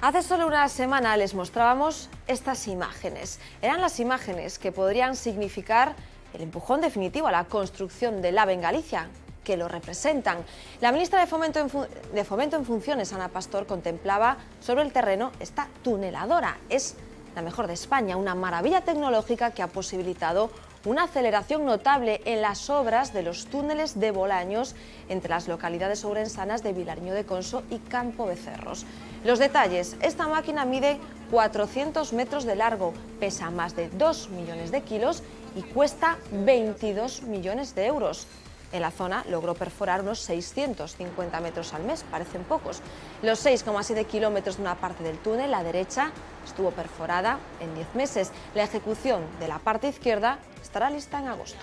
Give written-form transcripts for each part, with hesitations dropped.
Hace solo una semana les mostrábamos estas imágenes. Eran las imágenes que podrían significar el empujón definitivo a la construcción del AVE en Galicia, que lo representan. La ministra de Fomento en funciones, Ana Pastor, contemplaba sobre el terreno esta tuneladora. Es la mejor de España, una maravilla tecnológica que ha posibilitado una aceleración notable en las obras de los túneles de Bolaños entre las localidades ourensanas de Vilariño de Conso y Campo Becerros. Los detalles: esta máquina mide 400 metros de largo, pesa más de 2 millones de kilos y cuesta 22 millones de euros. En la zona logró perforar unos 650 metros al mes, parecen pocos. Los 6,7 kilómetros de una parte del túnel, la derecha, estuvo perforada en 10 meses. La ejecución de la parte izquierda estará lista en agosto.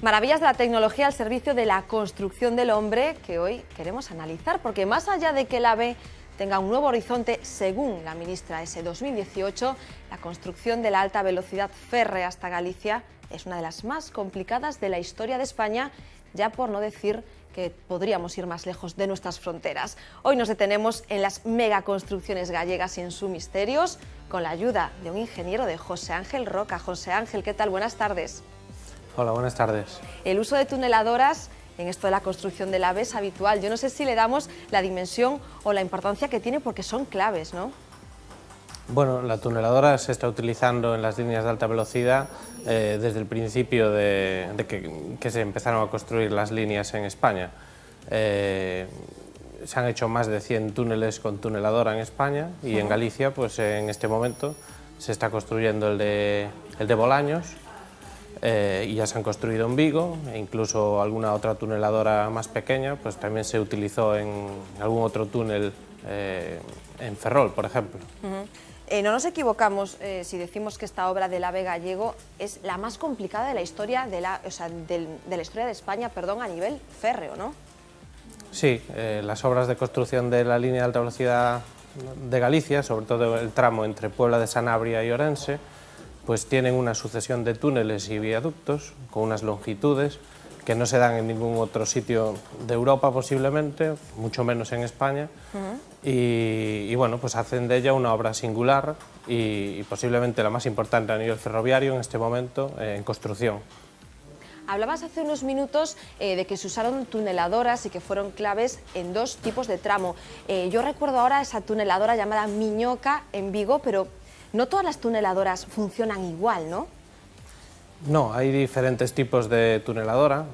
Maravillas de la tecnología al servicio de la construcción del hombre que hoy queremos analizar, porque más allá de que el AVE tenga un nuevo horizonte, según la ministra, ese 2018, la construcción de la alta velocidad férrea hasta Galicia es una de las más complicadas de la historia de España, ya por no decir que podríamos ir más lejos de nuestras fronteras. Hoy nos detenemos en las megaconstrucciones gallegas y en sus misterios, con la ayuda de un ingeniero, de José Ángel Roca. José Ángel, ¿qué tal? Buenas tardes. Hola, buenas tardes. El uso de tuneladoras en esto de la construcción del AVE es habitual. Yo no sé si le damos la dimensión o la importancia que tiene, porque son claves, ¿no? Bueno, la tuneladora se está utilizando en las líneas de alta velocidad desde el principio de que se empezaron a construir las líneas en España. Se han hecho más de 100 túneles con tuneladora en España y en Galicia, pues en este momento se está construyendo el de Bolaños. Y ya se han construido en Vigo, e incluso alguna otra tuneladora más pequeña, pues también se utilizó en algún otro túnel en Ferrol, por ejemplo. No nos equivocamos si decimos que esta obra del AVE gallego es la más complicada de la historia de la historia de España, perdón, a nivel férreo, ¿no? Sí, las obras de construcción de la línea de alta velocidad de Galicia, sobre todo el tramo entre Puebla de Sanabria y Orense, pues tienen una sucesión de túneles y viaductos con unas longitudes que no se dan en ningún otro sitio de Europa posiblemente, mucho menos en España, y bueno, pues hacen de ella una obra singular y posiblemente la más importante a nivel ferroviario en este momento en construcción. Hablabas hace unos minutos de que se usaron tuneladoras y que fueron claves en dos tipos de tramo. Yo recuerdo ahora esa tuneladora llamada Miñoca en Vigo, pero no todas las tuneladoras funcionan igual, ¿no? No, hay diferentes tipos de tuneladora.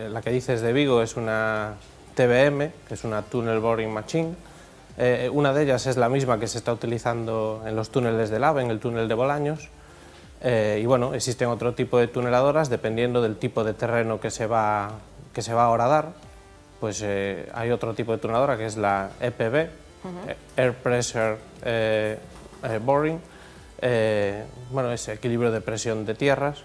La que dices de Vigo es una TBM, que es una Tunnel Boring Machine. Una de ellas es la misma que se está utilizando en los túneles del AVE, en el túnel de Bolaños. Y bueno, existen otro tipo de tuneladoras dependiendo del tipo de terreno que se va a horadar. Pues hay otro tipo de tuneladora que es la EPB, Air Pressure Boring, bueno, es equilibrio de presión de tierras,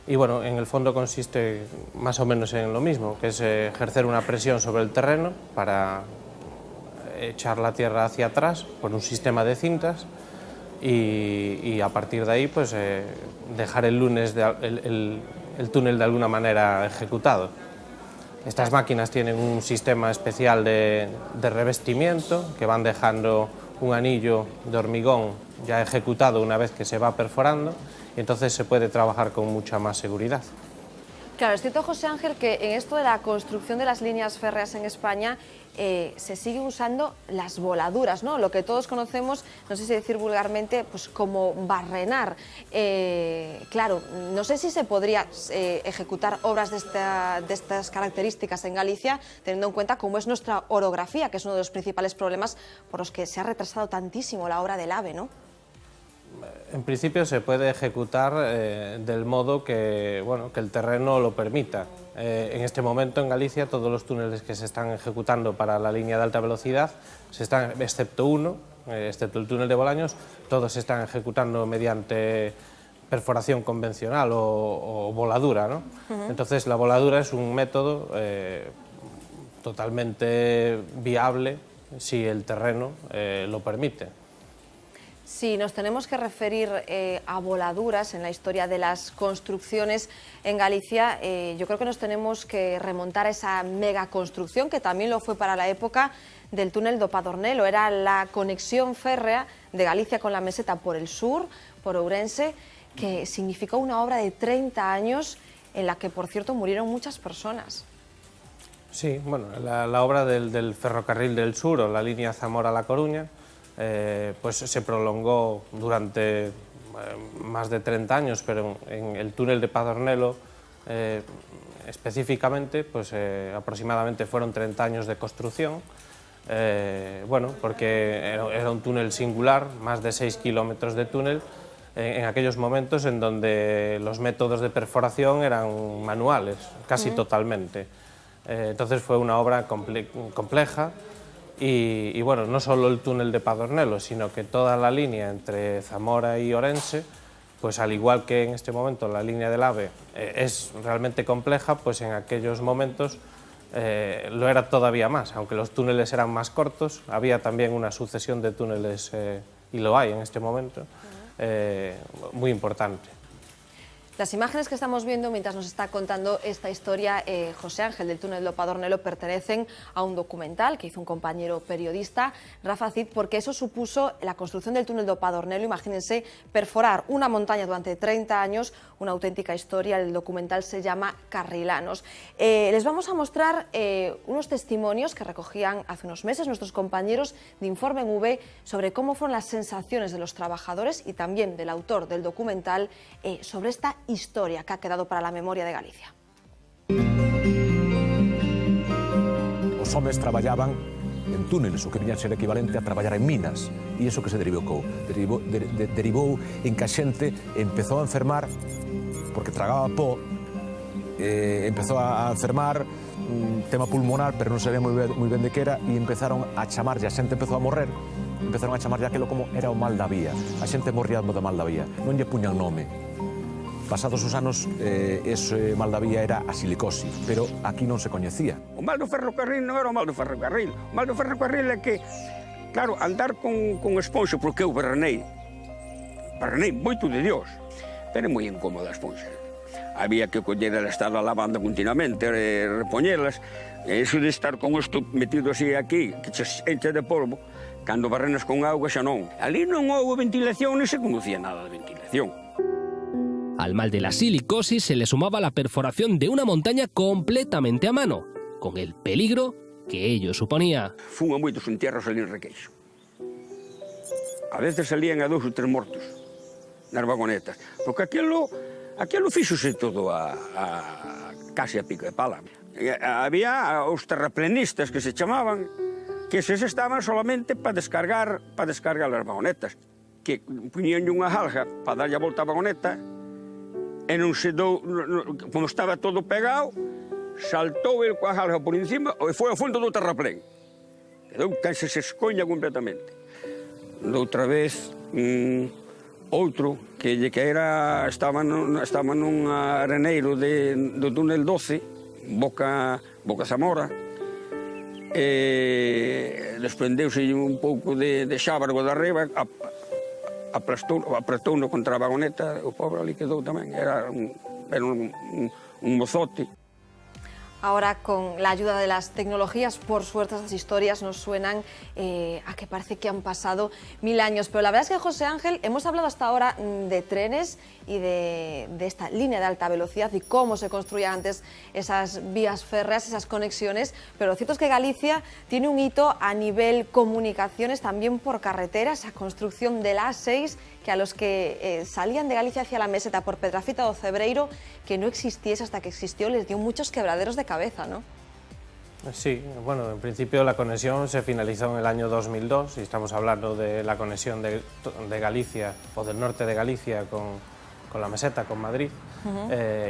y bueno, en el fondo consiste más o menos en lo mismo, que es ejercer una presión sobre el terreno para echar la tierra hacia atrás por un sistema de cintas y a partir de ahí pues dejar el túnel de alguna manera ejecutado. Estas máquinas tienen un sistema especial de revestimiento que van dejando un anillo de hormigón ya ejecutado una vez que se va perforando, y entonces se puede trabajar con mucha más seguridad. Claro, es cierto, José Ángel, que en esto de la construcción de las líneas férreas en España se sigue usando las voladuras, ¿no? Lo que todos conocemos, no sé si decir vulgarmente, pues como barrenar. Claro, no sé si se podría ejecutar obras de estas características en Galicia, teniendo en cuenta cómo es nuestra orografía, que es uno de los principales problemas por los que se ha retrasado tantísimo la obra del AVE, ¿no? En principio se puede ejecutar del modo que, bueno, que el terreno lo permita. En este momento en Galicia todos los túneles que se están ejecutando para la línea de alta velocidad, excepto uno, excepto el túnel de Bolaños, todos se están ejecutando mediante perforación convencional o voladura, ¿no? Entonces la voladura es un método totalmente viable si el terreno lo permite. Si nos tenemos que referir a voladuras en la historia de las construcciones en Galicia, yo creo que nos tenemos que remontar a esa megaconstrucción, que también lo fue para la época del túnel do Padornelo. Era la conexión férrea de Galicia con la meseta por el sur, por Ourense, que significó una obra de 30 años en la que, por cierto, murieron muchas personas. Sí, bueno, la obra del ferrocarril del sur, o la línea Zamora-La Coruña, pues se prolongó durante más de 30 años, pero en el túnel de Padornelo específicamente, pues aproximadamente fueron 30 años de construcción, bueno, porque era un túnel singular, más de 6 kilómetros de túnel, en aquellos momentos en donde los métodos de perforación eran manuales, casi totalmente. Entonces fue una obra compleja y bueno, no solo el túnel de Padornelo, sino que toda la línea entre Zamora y Orense, pues al igual que en este momento la línea del AVE es realmente compleja, pues en aquellos momentos lo era todavía más. Aunque los túneles eran más cortos, había también una sucesión de túneles, y lo hay en este momento, muy importante. Las imágenes que estamos viendo mientras nos está contando esta historia José Ángel del túnel do Padornelo pertenecen a un documental que hizo un compañero periodista, Rafa Cid, porque eso supuso la construcción del túnel do Padornelo. Imagínense perforar una montaña durante 30 años, una auténtica historia. El documental se llama Carrilanos. Les vamos a mostrar unos testimonios que recogían hace unos meses nuestros compañeros de Informe en V sobre cómo fueron las sensaciones de los trabajadores y también del autor del documental sobre esta historia que ha quedado para la memoria de Galicia. Os homes traballaban en túneles, o que viña a ser equivalente a traballar en minas, e iso que se derivou en que a xente empezou a enfermar porque tragaba pó, empezou a enfermar tema pulmonar, pero non sabía moi ben de que era, e empezaron a chamarlle, a xente empezou a morrer, empezaron a chamarlle aquilo como era o mal da vía. A xente morría do mal da vía, non lle puñan nome. Pasados os anos, ese mal da vía era a silicosis, pero aquí non se coñecía. O mal do ferrocarril non era o mal do ferrocarril. O mal do ferrocarril é que, claro, andar con esponxa, porque eu berranei moito de Dios, pero é moi incómoda a esponxa. Había que coller ela, estar lavando continuamente, repoñelas, e iso de estar con isto metido así aquí, que se enche de polvo, cando barrenas con auga xa non. Ali non houve ventilación, non se conocía nada de ventilación. Al mal de la silicosis se le sumaba la perforación de una montaña completamente a mano, con el peligro que ello suponía. Fun a moitos entierros ali en Requeixo. A veces salían a 2 ou 3 mortos nas vagonetas, porque aquilo fíxose todo casi a pico de pala. Había os terraplenistas que se chamaban, que se estaban solamente para descargar as vagonetas, que puñían unha jalga para darlle a volta a vagoneta, e non se dou, como estaba todo pegado, saltou el coa jalga por encima e foi ao fondo do terraplén. Quedou case se escoña completamente. Doutra vez, outro que estaba nun areneiro do túnel 12, boca Zamora, e desprendeuse un pouco de xábargo de arriba, apretou-no contra a vagoneta, o pobre ali quedou tamén, era un mozote. Ahora, con la ayuda de las tecnologías, por suerte, estas historias nos suenan a que parece que han pasado 1000 años. Pero la verdad es que, José Ángel, hemos hablado hasta ahora de trenes y de esta línea de alta velocidad y cómo se construían antes esas vías férreas, esas conexiones. Pero lo cierto es que Galicia tiene un hito a nivel comunicaciones, también por carretera, esa construcción de la A6, que a los que salían de Galicia hacia la meseta por Pedrafita do Cebreiro, que no existiese hasta que existió, les dio muchos quebraderos de cabeza, ¿no? Sí, bueno, en principio la conexión se finalizó en el año 2002 y estamos hablando de la conexión de Galicia, o del norte de Galicia con la meseta, con Madrid.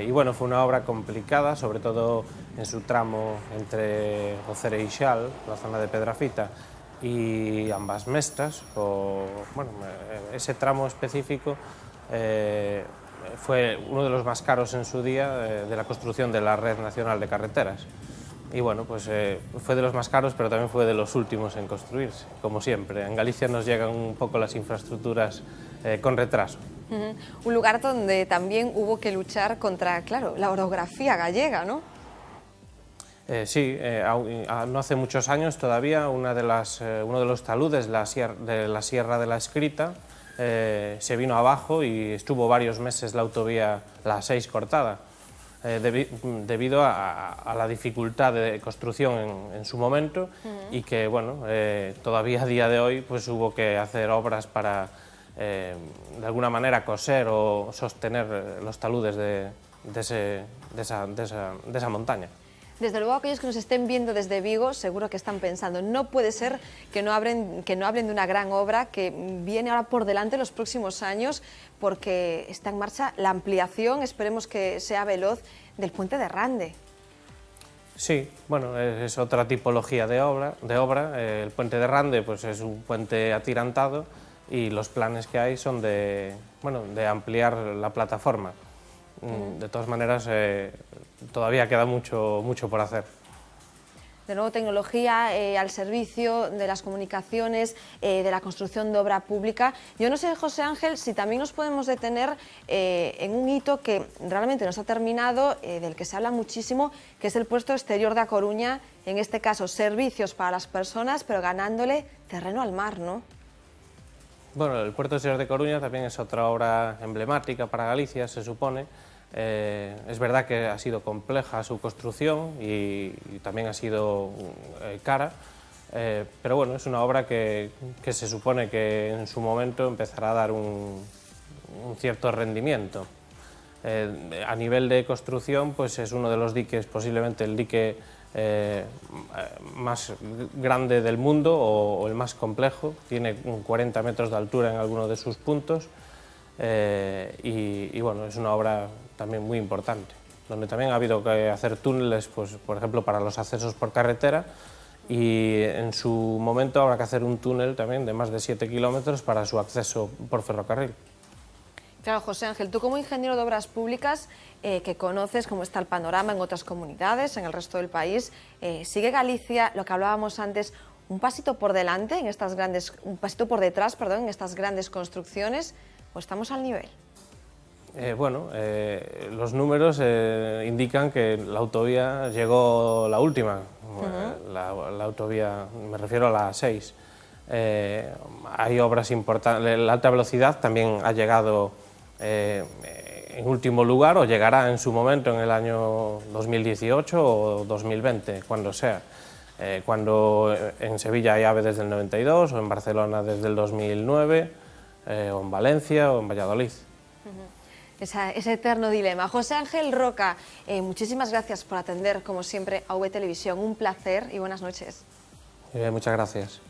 Y bueno, fue una obra complicada, sobre todo en su tramo entre o Cereixal, la zona de Pedrafita, y ambas mestas. Bueno, ese tramo específico fue uno de los más caros en su día de la construcción de la Red Nacional de Carreteras. y bueno, pues fue de los más caros, pero también fue de los últimos en construirse, como siempre. En Galicia nos llegan un poco las infraestructuras con retraso. Un lugar donde también hubo que luchar contra, claro, la orografía gallega, ¿no? Sí, no hace muchos años todavía uno de los taludes de la Sierra de la Escrita se vino abajo y estuvo varios meses la autovía, la A6, cortada, debido a la dificultad de construcción en su momento y que, bueno, todavía a día de hoy pues hubo que hacer obras para, de alguna manera, coser o sostener los taludes de esa montaña. Desde luego, aquellos que nos estén viendo desde Vigo seguro que están pensando, no puede ser que no hablen de una gran obra que viene ahora por delante los próximos años, porque está en marcha la ampliación, esperemos que sea veloz, del puente de Rande. Sí, bueno, es otra tipología de obra. El puente de Rande pues es un puente atirantado y los planes que hay son de ampliar la plataforma. De todas maneras, todavía queda mucho por hacer. De nuevo, tecnología al servicio de las comunicaciones, de la construcción de obra pública. Yo no sé, José Ángel, si también nos podemos detener en un hito que realmente no se ha terminado, del que se habla muchísimo, que es el puerto exterior de A Coruña, en este caso servicios para las personas, pero ganándole terreno al mar, ¿no? Bueno, el puerto exterior de Coruña también es otra obra emblemática para Galicia, se supone. Es verdad que ha sido compleja su construcción y también ha sido cara, pero bueno, es una obra que se supone que en su momento empezará a dar un cierto rendimiento. A nivel de construcción, pues es uno de los diques, posiblemente el dique más grande del mundo o el más complejo, tiene 40 metros de altura en alguno de sus puntos. Y bueno, es una obra también muy importante, donde también ha habido que hacer túneles, pues, por ejemplo, para los accesos por carretera, y en su momento habrá que hacer un túnel también de más de 7 kilómetros para su acceso por ferrocarril. Claro, José Ángel, tú como ingeniero de obras públicas, que conoces cómo está el panorama en otras comunidades, en el resto del país, ¿sigue Galicia, lo que hablábamos antes, un pasito por delante, un pasito por detrás, perdón, en estas grandes construcciones, o estamos al nivel? Los números indican que la autovía llegó la última, la autovía, me refiero a la A6. Hay obras importantes, la alta velocidad también ha llegado en último lugar, o llegará en su momento en el año 2018 o 2020, cuando sea. Cuando en Sevilla hay AVE desde el 92, o en Barcelona desde el 2009, o en Valencia o en Valladolid. Ese eterno dilema. José Ángel Roca, muchísimas gracias por atender, como siempre, a V Televisión. Un placer y buenas noches. Muchas gracias.